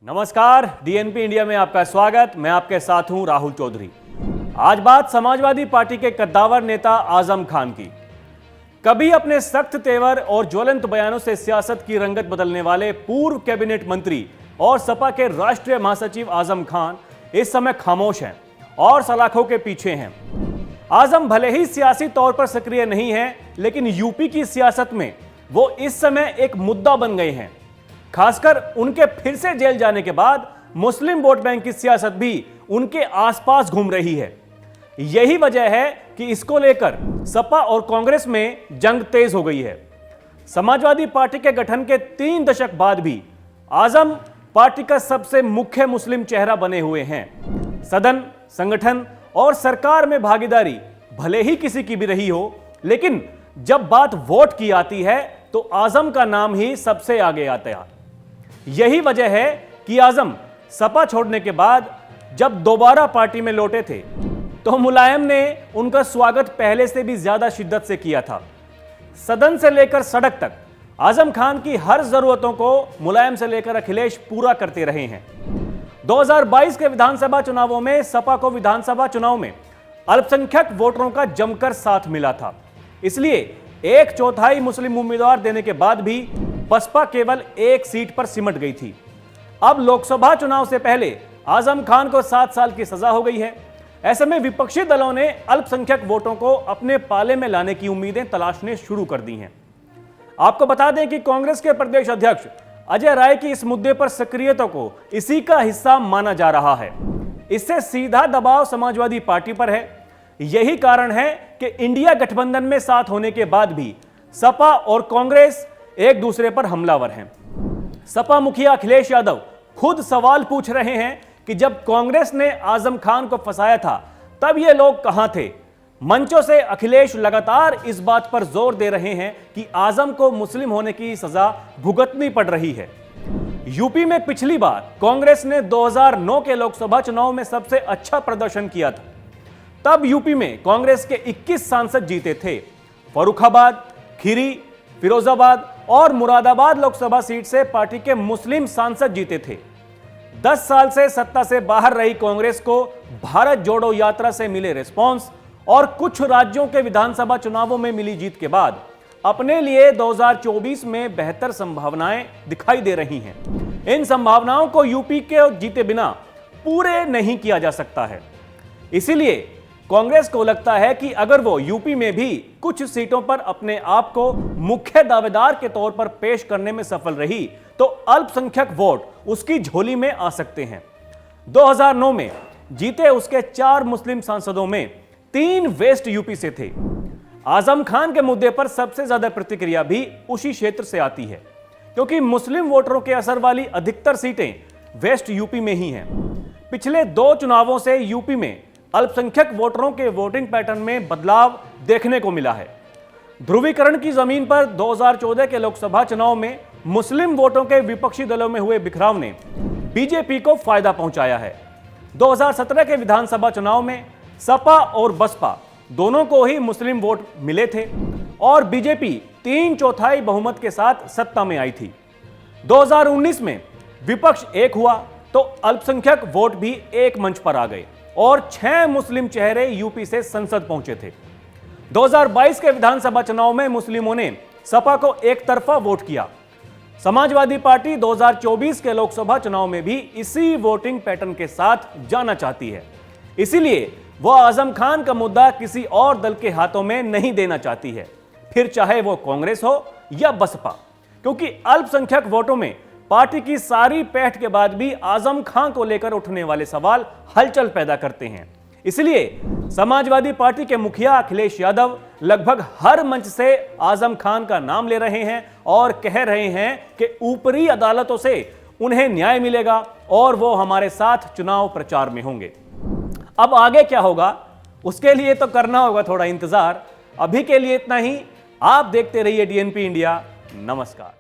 नमस्कार, DNP India में आपका स्वागत। मैं आपके साथ हूं राहुल चौधरी। आज बात समाजवादी पार्टी के कद्दावर नेता आजम खान की। कभी अपने सख्त तेवर और ज्वलंत बयानों से सियासत की रंगत बदलने वाले पूर्व कैबिनेट मंत्री और सपा के राष्ट्रीय महासचिव आजम खान इस समय खामोश हैं और सलाखों के पीछे हैं। आजम भले ही सियासी तौर पर सक्रिय नहीं है, लेकिन यूपी की सियासत में वो इस समय एक मुद्दा बन गए हैं। खासकर उनके फिर से जेल जाने के बाद मुस्लिम वोट बैंक की सियासत भी उनके आसपास घूम रही है। यही वजह है कि इसको लेकर सपा और कांग्रेस में जंग तेज हो गई है। समाजवादी पार्टी के गठन के 3 दशक बाद भी आजम पार्टी का सबसे मुख्य मुस्लिम चेहरा बने हुए हैं। सदन, संगठन और सरकार में भागीदारी भले ही किसी की भी रही हो, लेकिन जब बात वोट की आती है तो आजम का नाम ही सबसे आगे आता है। यही वजह है कि आजम सपा छोड़ने के बाद जब दोबारा पार्टी में लौटे थे तो मुलायम ने उनका स्वागत पहले से भी ज्यादा शिद्दत से किया था। सदन से लेकर सड़क तक आजम खान की हर जरूरतों को मुलायम से लेकर अखिलेश पूरा करते रहे हैं। 2022 के विधानसभा चुनावों में सपा को विधानसभा चुनाव में अल्पसंख्यक वोटरों का जमकर साथ मिला था, इसलिए 1/4 मुस्लिम उम्मीदवार देने के बाद भी बसपा केवल 1 सीट पर सिमट गई थी। अब लोकसभा चुनाव से पहले आजम खान को 7 साल की सजा हो गई है। ऐसे में विपक्षी दलों ने अल्पसंख्यक वोटों को अपने पाले में लाने की उम्मीदें तलाशने शुरू कर दी हैं। आपको बता दें कि कांग्रेस के प्रदेश अध्यक्ष अजय राय की इस मुद्दे पर सक्रियता को इसी का हिस्सा माना जा रहा है। इससे सीधा दबाव समाजवादी पार्टी पर है। यही कारण है कि इंडिया गठबंधन में साथ होने के बाद भी सपा और कांग्रेस एक दूसरे पर हमलावर हैं। सपा मुखिया अखिलेश यादव खुद सवाल पूछ रहे हैं कि जब कांग्रेस ने आजम खान को फंसाया था तब ये लोग कहां थे। मंचों से अखिलेश लगातार इस बात पर जोर दे रहे हैं कि आजम को मुस्लिम होने की सजा भुगतनी पड़ रही है। यूपी में पिछली बार कांग्रेस ने 2009 के लोकसभा चुनाव में सबसे अच्छा प्रदर्शन किया था। तब यूपी में कांग्रेस के 21 सांसद जीते थे। फर्रुखाबाद, खीरी, फिरोजाबाद और मुरादाबाद लोकसभा सीट से पार्टी के मुस्लिम सांसद जीते थे। 10 साल से सत्ता से बाहर रही कांग्रेस को भारत जोड़ो यात्रा से मिले रिस्पांस और कुछ राज्यों के विधानसभा चुनावों में मिली जीत के बाद अपने लिए 2024 में बेहतर संभावनाएं दिखाई दे रही हैं। इन संभावनाओं को यूपी के जीते बिना पूरे नहीं किया जा सकता है। इसीलिए कांग्रेस को लगता है कि अगर वो यूपी में भी कुछ सीटों पर अपने आप को मुख्य दावेदार के तौर पर पेश करने में सफल रही तो अल्पसंख्यक वोट उसकी झोली में आ सकते हैं। 2009 में जीते उसके 4 मुस्लिम सांसदों में 3 वेस्ट यूपी से थे। आजम खान के मुद्दे पर सबसे ज्यादा प्रतिक्रिया भी उसी क्षेत्र से आती है, क्योंकि मुस्लिम वोटरों के असर वाली अधिकतर सीटें वेस्ट यूपी में ही हैं। पिछले 2 चुनावों से यूपी में अल्पसंख्यक वोटरों के वोटिंग पैटर्न में बदलाव देखने को मिला है। ध्रुवीकरण की जमीन पर 2014 के लोकसभा चुनाव में मुस्लिम वोटों के विपक्षी दलों में हुए बिखराव ने बीजेपी को फायदा पहुंचाया है। 2017 के विधानसभा चुनाव में सपा और बसपा दोनों को ही मुस्लिम वोट मिले थे और बीजेपी 3/4 बहुमत के साथ सत्ता में आई थी। 2019 में विपक्ष एक हुआ तो अल्पसंख्यक वोट भी एक मंच पर आ गए और 6 मुस्लिम चेहरे यूपी से संसद पहुंचे थे। 2022 के विधानसभा चुनाव में मुस्लिमों ने सपा को एक तरफा वोट किया। समाजवादी पार्टी 2024 के लोकसभा चुनाव में भी इसी वोटिंग पैटर्न के साथ जाना चाहती है। इसीलिए वह आजम खान का मुद्दा किसी और दल के हाथों में नहीं देना चाहती है, फिर चाहे वो कांग्रेस हो या बसपा, क्योंकि अल्पसंख्यक वोटों में पार्टी की सारी पैठ के बाद भी आजम खान को लेकर उठने वाले सवाल हलचल पैदा करते हैं। इसलिए समाजवादी पार्टी के मुखिया अखिलेश यादव लगभग हर मंच से आजम खान का नाम ले रहे हैं और कह रहे हैं कि ऊपरी अदालतों से उन्हें न्याय मिलेगा और वो हमारे साथ चुनाव प्रचार में होंगे। अब आगे क्या होगा उसके लिए तो करना होगा थोड़ा इंतजार। अभी के लिए इतना ही। आप देखते रहिए डीएनपी इंडिया। नमस्कार।